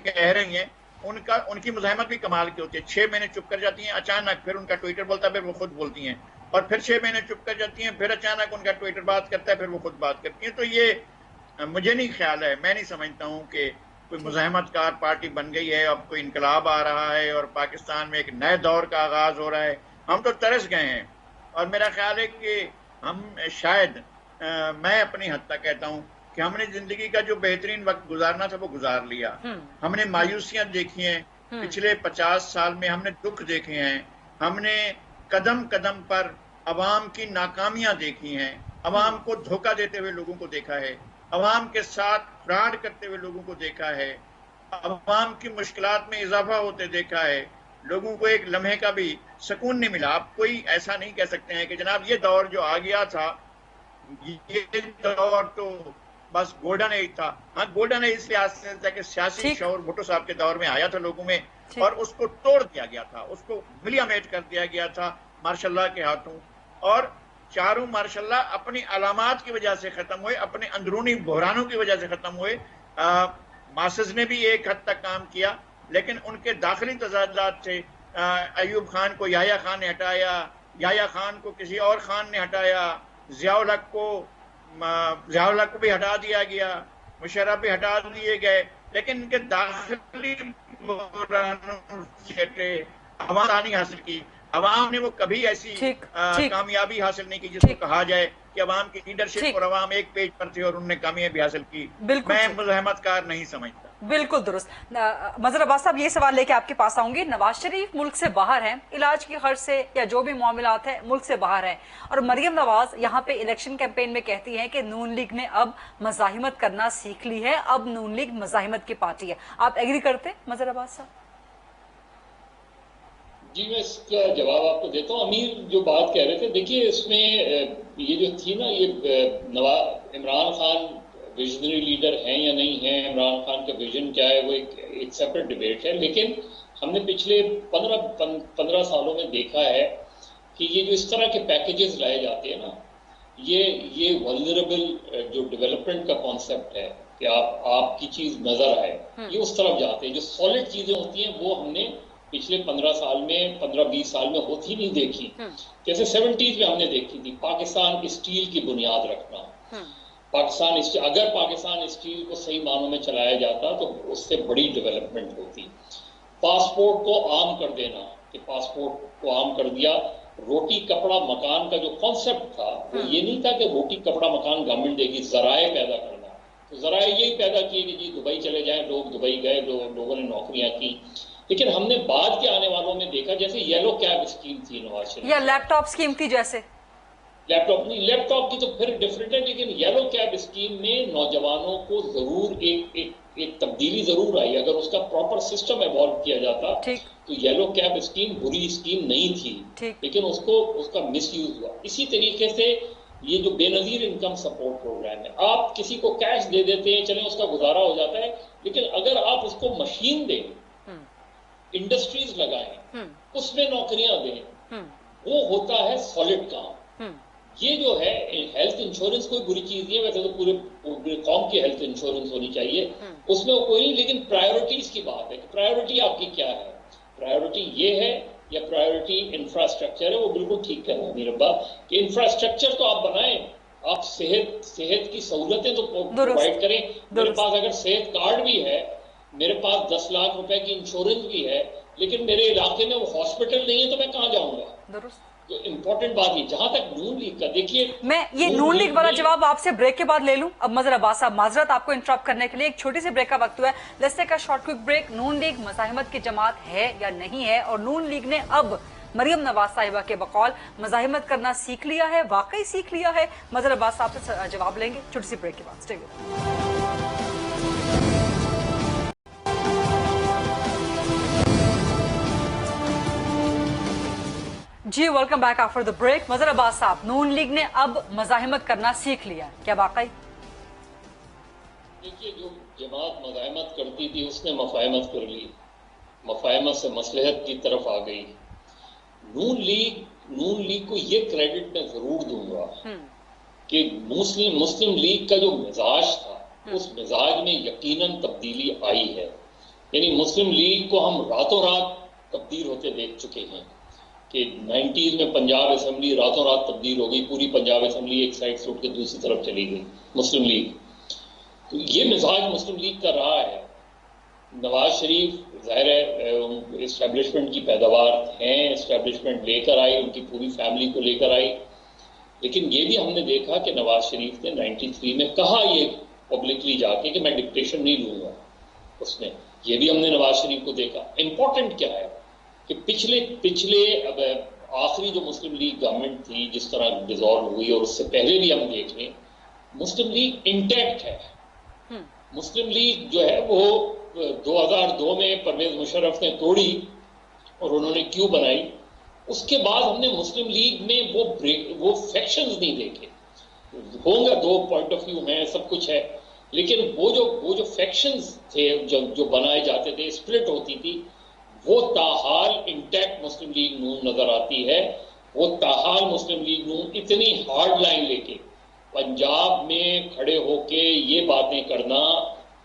कह रही हैं उनकी मुजाहमत भी कमाल की होती है। 6 महीने चुप कर जाती हैं, अचानक फिर उनका ट्विटर बोलता है, फिर वो खुद बोलती हैं। और फिर 6 महीने चुप कर जाती हैं, फिर अचानक उनका ट्विटर बात करता है, फिर वो खुद बात करती हैं। तो ये मुझे नहीं ख्याल है, मैं नहीं समझता हूं कि कोई मुजाहमतकार पार्टी बन गई है। अब कोई इनकलाब आ रहा है और पाकिस्तान में एक नए दौर का आगाज हो रहा है। हम तो तरस गए हैं। और मेरा ख्याल है कि हम शायद मैं अपनी हद तक कहता हूं कि हमने जिंदगी का जो बेहतरीन वक्त गुजारना था वो गुजार लिया। हमने मायूसियां देखी हैं पिछले 50 साल में, हमने दुख देखे हैं, हमने कदम कदम पर अवाम की नाकामियां देखी हैं, अवाम को धोखा देते हुए लोगों को देखा है, अवाम के साथ फ्रॉड करते हुए लोगों को देखा है, अवाम की मुश्किलात में इजाफा होते देखा है। लोगों को एक लम्हे का भी सुकून नहीं मिला। आप कोई ऐसा नहीं कह सकते हैं कि जनाब ये दौर जो आ गया था, ये दौर तो बस गोल्डन एज था। हाँ, गोल्डन एज इसलिए हासिल था कि सियासी शौर भुट्टो साहब के दौर में आया था लोगों में और उसको तोड़ दिया गया था, उसको मिलियामेट कर दिया गया था मार्शल्लाह के हाथों। और चारों मार्शल्लाह अपनी अलामात की वजह से खत्म हुए, अपने अंदरूनी बहरानों की वजह से खत्म हुए। मासस ने भी एक हद तक काम किया, लेकिन उनके दाखिली तजादलात थे। अयूब खान को याह्या खान ने हटाया, याह्या खान को किसी और खान ने हटाया, जियाउल हक को भी हटा दिया गया, मुशर्रफ भी हटा दिए गए। लेकिन इनके दाखिली आवाम हासिल की। अवाम ने वो कभी ऐसी कामयाबी हासिल नहीं की जिसको कहा जाए कि अवाम की लीडरशिप और अवाम एक पेज पर थे और उन्होंने कामयाबी हासिल की। मैं मुजाहमतकार नहीं समझता। बिल्कुल दुरुस्त। मजहर अब्बास साहब, ये सवाल लेके आपके पास आऊंगी। नवाज शरीफ मुल्क से बाहर हैं, इलाज की खर्च से या जो भी मामलात है मुल्क से बाहर हैं, और मरियम नवाज यहाँ पे इलेक्शन कैंपेन में कहती हैं कि नून लीग ने अब मज़ाहिमत करना सीख ली है, अब नून लीग मज़ाहिमत की पार्टी है। आप एग्री करते हैं मजहर अब्बास साहब? जी, मैं इसका जवाब आपको देता हूँ। अमीर जो बात कह रहे थे, देखिए इसमें ये जो थी ना, ये इमरान खान विजनरी लीडर हैं या नहीं है, इमरान खान का विजन क्या है, वो एक सेपरेट डिबेट है। लेकिन हमने पिछले 15 सालों में देखा है कि ये जो इस तरह के पैकेजेस लाए जाते हैं ना, ये वल्नरेबल जो डेवलपमेंट का कॉन्सेप्ट है कि आपकी चीज नजर आए, ये उस तरफ जाते हैं। जो सॉलिड चीजें होती हैं वो हमने पिछले 15-20 साल में होती नहीं देखी। जैसे 70s में हमने देखी थी पाकिस्तान स्टील की बुनियाद रखना। अगर पाकिस्तान स्टील को सही मानों में चलाया जाता तो उससे बड़ी डेवलपमेंट होती। पासपोर्ट को आम कर देना, कि पासपोर्ट को आम कर दिया। रोटी कपड़ा मकान का जो कॉन्सेप्ट था वो ये नहीं था कि रोटी कपड़ा मकान गवर्नमेंट देगी, जराए पैदा करना। तो जराए यही पैदा किए कि जी दुबई चले जाएं, लोग दुबई गए, लोगों ने नौकरियां की। लेकिन हमने बाद के आने वालों में देखा, जैसे येलो कैब स्कीम थी नवाज शरीफ, या लैपटॉप स्कीम थी, जैसे लैपटॉप की तो फिर डिफरेंट है। लेकिन येलो कैब स्कीम में नौजवानों को जरूर एक तब्दीली जरूर आई। अगर उसका प्रॉपर सिस्टम इवॉल्व किया जाता तो येलो कैब स्कीम बुरी स्कीम नहीं थी, लेकिन उसका मिसयूज हुआ। इसी तरीके से ये जो बेनजीर इनकम सपोर्ट प्रोग्राम है, आप किसी को कैश दे देते हैं, चले उसका गुजारा हो जाता है। लेकिन अगर आप उसको मशीन दें, इंडस्ट्रीज लगाएं, उसमें नौकरियां दें, वो होता है सॉलिड काम। ये जो है हेल्थ इंश्योरेंस कोई बुरी चीज नहीं है, वैसे तो पूरे कौम की हेल्थ इंश्योरेंस होनी चाहिए, उसमें कोई नहीं, लेकिन प्रायोरिटीज की बात है कि प्रायोरिटी आपकी क्या है। प्रायोरिटी ये है या प्रायोरिटी इंफ्रास्ट्रक्चर है, वो बिल्कुल ठीक कहना है मीर अब्बा कि इंफ्रास्ट्रक्चर तो आप बनाएं, आप सेहत की सहूलतें तो प्रोवाइड करें। मेरे पास अगर सेहत कार्ड भी है, मेरे पास 10 लाख रुपए की इंश्योरेंस भी है, लेकिन मेरे इलाके में वो हॉस्पिटल नहीं है तो मैं कहाँ जाऊंगा? तो इम्पोर्टेंट बात है। जहां तक नून लीग का, देखिए मैं ये नून लीग वाला जवाब आपसे ब्रेक के बाद ले लूं। अब मजहर अब्बास साहब, माजरत आपको इंटरप्ट करने के लिए, एक छोटी सी ब्रेक का वक्त हुआ है। Let's take a short quick break. Noon League मज़ाहिमत की जमात है या नहीं है, और नून लीग ने अब मरियम नवाज साहिबा के बकौल मज़ाहिमत करना सीख लिया है, वाकई सीख लिया है? मजहर अब्बास साहब से जवाब लेंगे छोटी सी ब्रेक के बाद। Stay with us. जी welcome back after the break. Mazhar Abbas साहब, नून लीग ने अब मज़ाहिमत करना सीख लिया है, क्या वाकई? देखिए, जो जमात मज़ाहिमत करती थी उसने मफाहमत कर ली, मफाहमत से मसलहत की तरफ आ गई। नून लीग को ये क्रेडिट मैं जरूर दूंगा कि मुस्लिम लीग का जो मिजाज था, उस मिजाज में यकीनन तब्दीली आई है। यानी मुस्लिम लीग को हम रातों रात तब्दील होते देख चुके हैं कि 90s में पंजाब असेंबली रातों रात तब्दील हो गई, पूरी पंजाब असेंबली एक साइड से उठ के दूसरी तरफ चली गई मुस्लिम लीग। तो ये मिजाज मुस्लिम लीग का रहा है। नवाज शरीफ जाहिर है इस्टेब्लिशमेंट की पैदावार हैं, इस्टेब्लिशमेंट लेकर आई, उनकी पूरी फैमिली को लेकर आई, लेकिन ये भी हमने देखा कि नवाज शरीफ ने 93 में कहा ये पब्लिकली जाके कि मैं डिक्टेशन नहीं लूंगा, उसने ये भी हमने नवाज शरीफ को देखा। इंपॉर्टेंट क्या है कि पिछले अब आखिरी जो मुस्लिम लीग गवर्नमेंट थी, जिस तरह डिसॉल्व हुई, और उससे पहले भी हम देख लें, मुस्लिम लीग इंटैक्ट है। मुस्लिम लीग जो है वो 2002 में परवेज मुशर्रफ ने तोड़ी, और उन्होंने क्यों बनाई, उसके बाद हमने मुस्लिम लीग में वो फैक्शंस नहीं देखे। होंगे, दो पॉइंट ऑफ व्यू हैं, सब कुछ है, लेकिन वो जो फैक्शंस थे जो बनाए जाते थे, स्प्लिट होती थी, वो ताहाल इंटैक्ट मुस्लिम लीग नून नजर आती है। वो ताहाल मुस्लिम लीग नून इतनी हार्ड लाइन लेके पंजाब में खड़े होके ये बातें करना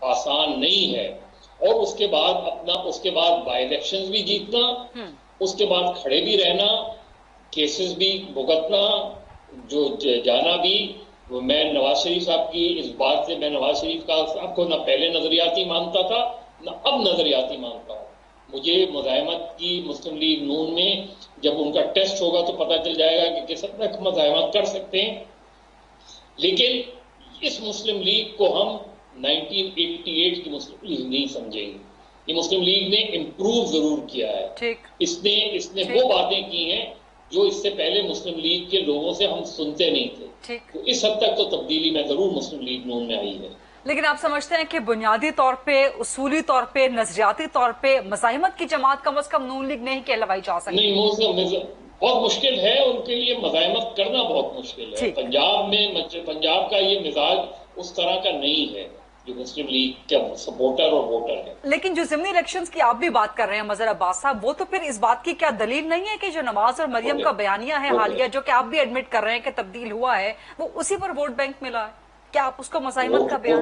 आसान नहीं है, और उसके बाद बाई इलेक्शंस भी जीतना, उसके बाद खड़े भी रहना, केसेस भी भुगतना, जो जाना भी। मैं नवाज शरीफ साहब की इस बात से, मैं नवाज शरीफ का आपको ना पहले नजरियाती मानता था ना अब नजरियाती मानता हूं। मुझे मज़ाहिमत की मुस्लिम लीग नून में जब उनका टेस्ट होगा तो पता चल जाएगा कि किस हद तक मज़ाहिमत कर सकते हैं, लेकिन इस मुस्लिम लीग को हम 1988 की मुस्लिम लीग नहीं समझेंगे। ये मुस्लिम लीग ने इम्प्रूव जरूर किया है। इसने वो बातें की हैं जो इससे पहले मुस्लिम लीग के लोगों से हम सुनते नहीं थे। तो इस हद तक तो तब्दीली में जरूर मुस्लिम लीग नून में आई है। लेकिन आप समझते हैं कि बुनियादी तौर पे, उसूली तौर पे, नजरियाती तौर पे मज़ाहिमत की जमात कम से कम नून लीग नहीं कहलवाई जा सकती? नहीं, बहुत मुश्किल है उनके लिए, मज़ाहिमत करना बहुत मुश्किल है। पंजाब का ये मिजाज उस तरह का नहीं है जो मुस्लिम लीग का सपोर्टर और वोटर है। लेकिन जो ज़िमनी इलेक्शंस की आप भी बात कर रहे हैं मजहर अब्बास साहब, वो तो फिर इस बात की क्या दलील नहीं है कि जो नवाज और मरियम का बयानिया है हालिया, जो कि आप भी एडमिट कर रहे हैं कि तब्दील हुआ है, वो उसी पर वोट बैंक मिला है? क्या आप उसको मज़ाहिमत का बयान?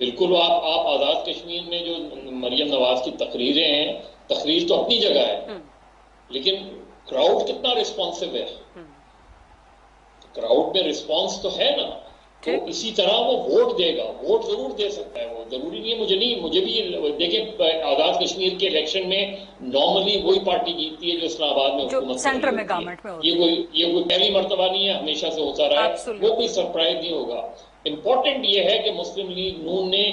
बिल्कुल। आप आजाद कश्मीर में जो मरियम नवाज की तकरीरें हैं, तकरीर तो अपनी जगह है, लेकिन क्राउड कितना रिस्पॉन्सिव है, क्राउड में रिस्पॉन्स तो है ना, तो इसी तरह वो वोट देगा, वोट जरूर दे सकता है। वो जरूरी नहीं है, मुझे भी देखिए, आजाद कश्मीर के इलेक्शन में नॉर्मली वही पार्टी जीतती है जो इस्लामाबाद में हुकूमत सेंटर में गवर्नमेंट में होती है। ये कोई पहली मर्तबा नहीं है, हमेशा से होता रहा है, वो कोई सरप्राइज नहीं होगा। इंपॉर्टेंट ये है कि मुस्लिम लीग नून ने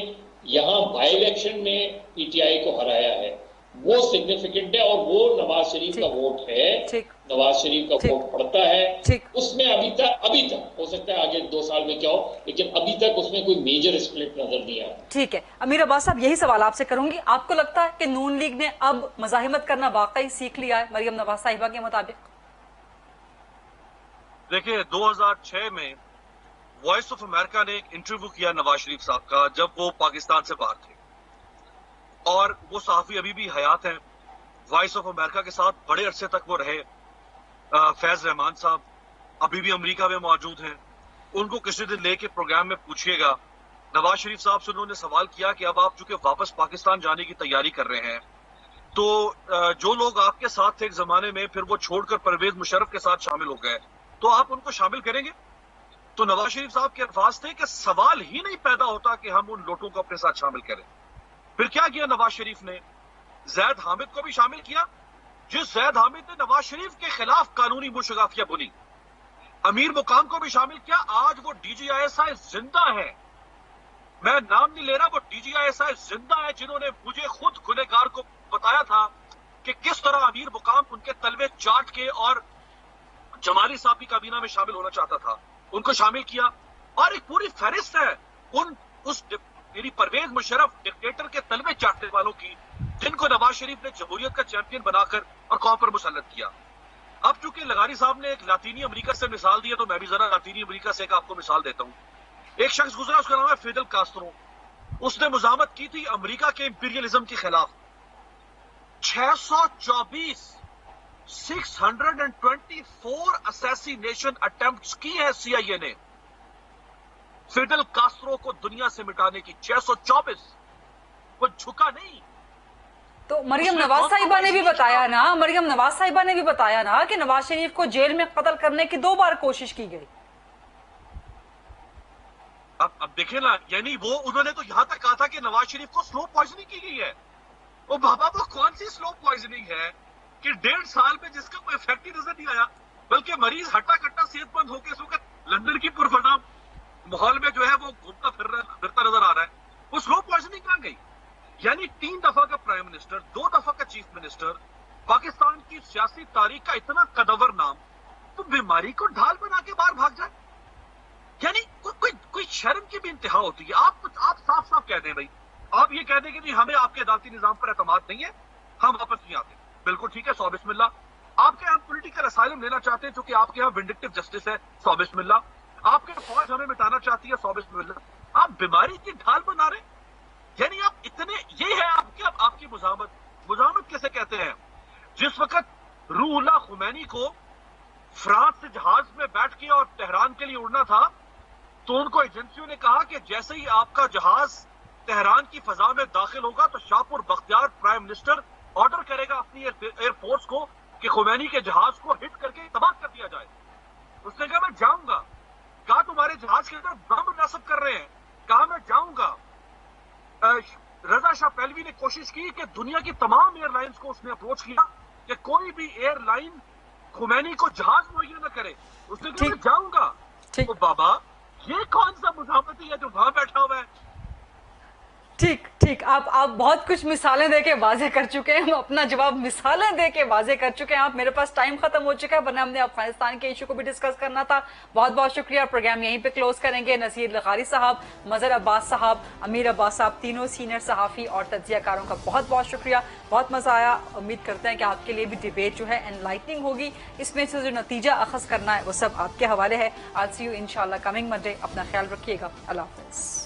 यहाँ बाई इलेक्शन में पीटीआई को हराया है, वो सिग्निफिकेंट है, और वो नवाज शरीफ का वोट है, नवाज शरीफ का वोट पड़ता है उसमें। अभी तक हो सकता है आगे 2 साल में क्या हो, लेकिन अभी तक उसमें कोई मेजर स्प्लिट नजर नहीं आया। ठीक है, अमीर अब्बास साहब, यही सवाल आपसे करूंगी। आपको लगता है कि नून लीग ने अब मज़ाहिमत करना वाकई सीख लिया है मरियम नवाज साहिबा के मुताबिक? देखिए, 2006 में वॉइस ऑफ अमेरिका ने एक इंटरव्यू किया नवाज शरीफ साहब का, जब वो पाकिस्तान से बाहर थे, और वो सहाफी अभी भी हयात हैं। वॉइस ऑफ अमेरिका के साथ बड़े अरसे तक वो रहे, फैज रहमान साहब, अभी भी अमेरिका में मौजूद हैं। उनको किसी दिन लेके प्रोग्राम में पूछिएगा। नवाज शरीफ साहब से उन्होंने सवाल किया कि अब आप चूंकि वापस पाकिस्तान जाने की तैयारी कर रहे हैं, तो जो लोग आपके साथ थे एक जमाने में, फिर वो छोड़कर परवेज मुशर्रफ के साथ शामिल हो गए, तो आप उनको शामिल करेंगे? तो नवाज शरीफ साहब के अल्फाज थे कि सवाल ही नहीं पैदा होता कि हम उन लोगों को अपने साथ शामिल करें। फिर क्या किया नवाज शरीफ ने? जैद हामिद को भी शामिल किया। जिस जैद हामिद ने नवाज शरीफ के खिलाफ कानूनी मुशगाफियां बुनी, अमीर मुकाम को भी शामिल किया। आज वो DGISI जिंदा है, मैं नाम नहीं ले रहा, वो DGISI जिंदा है, जिन्होंने मुझे खुद गुनहगार को बताया था कि किस तरह अमीर मुकाम उनके तलवे चाट के और जमाली साहब की काबीना में शामिल होना चाहता था, उनको शामिल किया। और एक पूरी फहरिस्त है उस परवेज मुशर्रफ डिक्टेटर के तलवे चाटने वालों की, जिनको नवाज शरीफ ने जमहूरियत का चैंपियन बनाकर और कौम पर मुसल्लत किया। अब चूंकि लगारी साहब ने एक लातीनी अमेरिका से मिसाल दी है, तो मैं भी जरा लातीनी अमेरिका से एक आपको मिसाल देता हूं। एक शख्स गुजरा, उसका नाम है फिडेल कास्ट्रो। उसने मुजामत की थी अमेरिका के इंपीरियलिज्म के खिलाफ। 624 असैसिनेशन अटेम्प्ट्स की है CIA ने फिडेल कास्ट्रो को दुनिया से मिटाने की। 624। वो झुका नहीं। तो मरियम नवाज साहिबा ने भी बताया ना, मरियम नवाज साहिबा ने भी बताया ना कि नवाज शरीफ को जेल में कत्ल करने की 2 बार कोशिश की गई। अब देखें ना, यानी वो उन्होंने तो यहां तक कहा था कि नवाज शरीफ को स्लो पॉइजनिंग की गई है। वो बाबा, वो कौन सी स्लो पॉइजनिंग है कि 1.5 साल में जिसका कोई इफेक्ट ही नजर नहीं आया, बल्कि मरीज हट्टा कट्टा सेहतमंद होकर इस वक्त लंदन की पुरफनाम माहौल में जो है वो घूमता फिरता नजर आ रहा है। वो स्लो पॉइजनिंग कहां गई? यानी 3 दफा का प्राइम मिनिस्टर, 2 दफा का चीफ मिनिस्टर, पाकिस्तान की सियासी तारीख का इतना कदवर नाम, तो बीमारी को ढाल बना के बाहर भाग जाए। यानी कोई शर्म की भी इंतहा होती है। आप साफ साफ कह दें भाई, आप ये कह दें कि नहीं हमें आपके अदालती निजाम पर एतमाद नहीं है, हम वापस नहीं आते। बिल्कुल ठीक है, 100 बिस्मिल्लाह। आपके यहाँ पोलिटिकल असाइलम लेना चाहते हैं क्योंकि आपके यहाँ विंडिक्टिव जस्टिस है, 100 बिस्मिल्लाह। आपके फौज हमें मिटाना चाहती है, 100 बिस्मिल्लाह। आप बीमारी की ढाल बना रहे, यानी आप इतने, ये है आपकी मुजामत किसे कहते हैं? जिस वक्त रूहुल्लाह खुमैनी को फ्रांस से जहाज में बैठ के और तेहरान के लिए उड़ना था, तो उनको एजेंसियों ने कहा कि जैसे ही आपका जहाज तेहरान की फजा में दाखिल होगा तो Shahpur Bakhtiyar prime minister order करेगा अपनी एयरफोर्स को कि खुमैनी के जहाज को हिट करके तबाह कर दिया जाए। उसने कहा मैं जाऊंगा। कहा तुम्हारे जहाज के अंदर बम नस्ब कर रहे हैं। कहा मैं जाऊंगा। रजा शाह पहलवी ने कोशिश की कि दुनिया की तमाम एयरलाइंस को उसने अप्रोच किया कि कोई भी एयरलाइन खुमैनी को जहाज मुहैया न करे। उसने कहा मैं जाऊंगा। तो बाबा, ये कौन सा मुजामती है जो वहां बैठा हुआ है? ठीक, आप बहुत कुछ मिसालें देके वाजे कर चुके हैं। हम अपना जवाब मिसालें देके वाजे कर चुके हैं। आप, मेरे पास टाइम खत्म हो चुका है, वरना हमने अफगानिस्तान के इशू को भी डिस्कस करना था। बहुत बहुत शुक्रिया। प्रोग्राम यहीं पे क्लोज करेंगे। नसीर लगारी साहब, मजहर अब्बास साहब, अमीर अब्बास साहब, तीनों सीनियर सहाफ़ी और तज्ज़ियाकारों का बहुत बहुत शुक्रिया। बहुत मजा आया। उम्मीद करते हैं कि आपके लिए भी डिबेट जो है एनलाइटनिंग होगी। इसमें से जो नतीजा अखज़ करना है वो सब आपके हवाले है। आज सी यू इंशाल्लाह कमिंग मंडे। अपना ख्याल रखिएगा। अल्लाह हाफ़िज़।